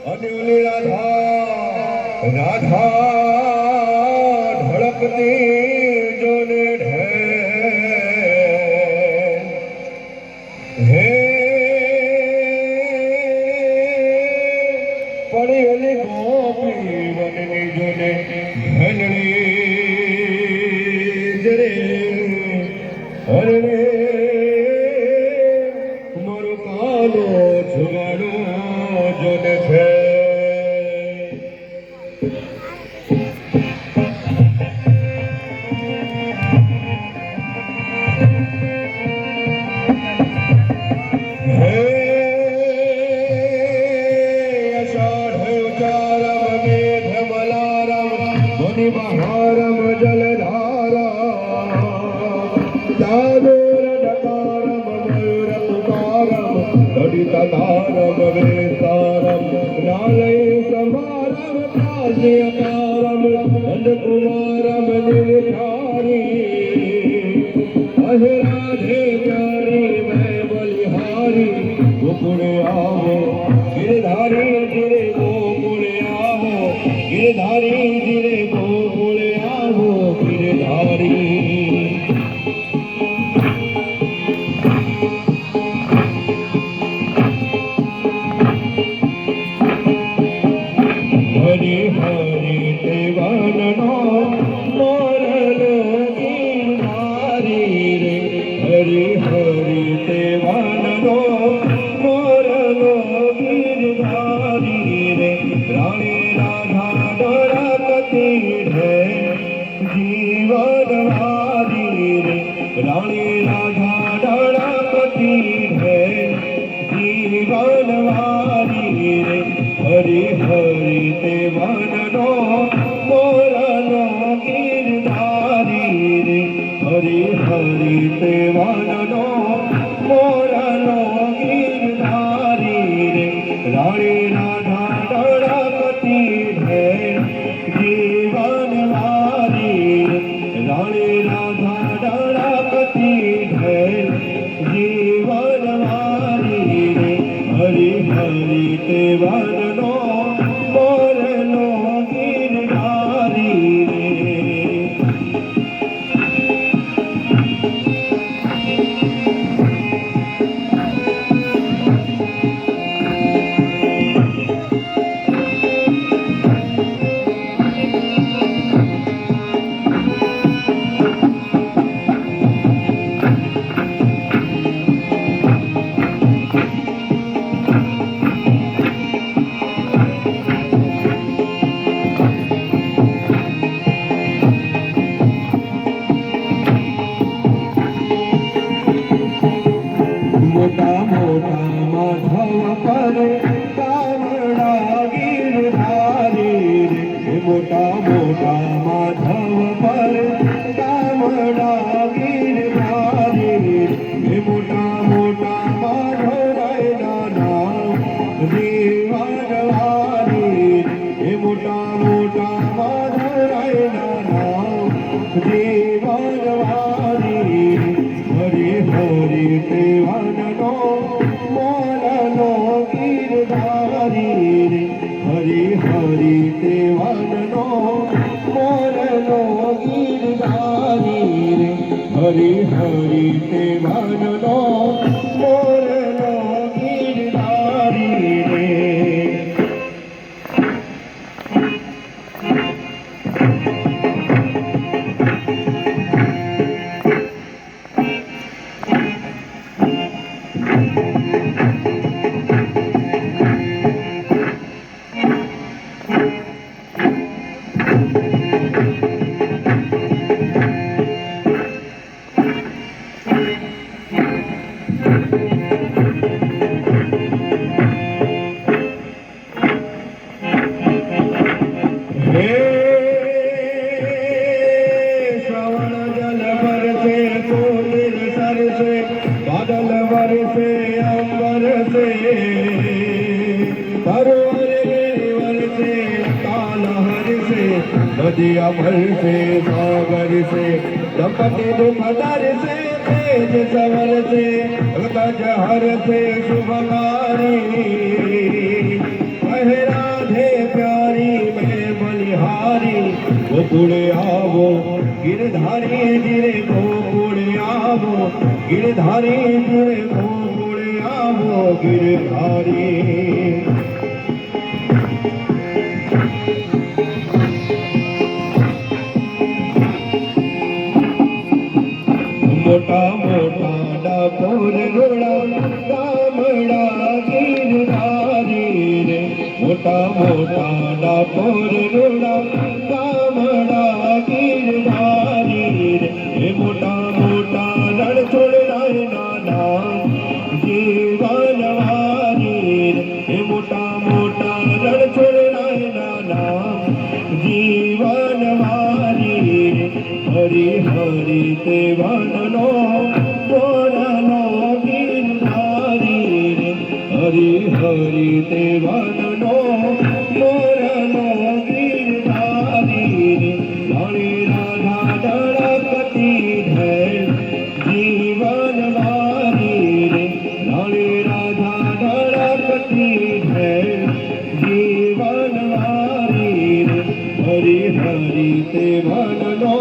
અનિલ રાધા રાધા ધડકતી જોને હે પડી ઓલી ગોપી વનની જોને ઘનડી જરે હરણે મારો કાલો જુગાડો જોને છે महारम जलधारा दादोर डकारम मयूर पुकारम ललिताकारम वेतारम नालय समारम प्राज्ञकारम नंदकुमारम नीलधारी अहे राधे प्यारी मैं बलिहारी गोकुल आवो गिरधारी गिरे गोकुल आवो गिरधारी गिरे गोकुल आवो गिरधारी हरि हरि देवाननो मोरलो गिरधारी रे हरि हरि देवाननो मोरलो गिरधारी रे रानी राधा डोरकती है जीवनवारी रे रानी राधा डोरकती है जीवनवारी रे हरि हरि देवाननो मोरलो गिरधारी रे हरि हरि देवाननो मोरलो गिरधारी रे रानी राधा डोरकती है जीवनवारी रानी राधा डोरकती है जीवनवारी रे हरि हरि देवाननो मोरलो गिरधारी रे मोटा मोटा माधव पर कामड़ा गिरधारी रे मोटा मोटा माधव पर कामड़ा गिरधारी रे मोटा मोटा माधव रायना नाम जीवनवारी रे मोटा मोटा माधव रायना नाम जीवनवारी हरि हरि देवाननो मोरलो गिरधारी रे हरि हरि देवाननो मोरलो गिरधारी रे हरि हरि देवाननो मोरलो गिरधारी रे बादल बरसे अंबर से परवर से तालहर से नदिया भर से सागर से दपटे दुपदर से तेज सवर से गजहर से शुभकारी ગોકુળ આવો ગિરધારી ધીરે ગોકુળ આવો ગિરધારી ધીરે ગોકુળ આવો ગિરધારી મોટા મોટા ડાકોર ઘોડા ગામડા ગિરધારી રે મોટા મોટા ડાકોર ઘોડા ગામડા ગિરધારી રે એ મોટા મોટા રણછોડરાય નાના જીવનવારી રે એ મોટા મોટા રણછોડરાય નાના જીવનવારી રે હરી હરી તે વનનો વનનો ગિરધારી રે હરી હરી તે વનનો વનનો ગિરધારી રે રાણી રાધા ધડકતી ધૈ જીવનવારી રે રાણી રાધા ધડકતી ધૈ જીવનવારી રે હરી હરી તે વનનો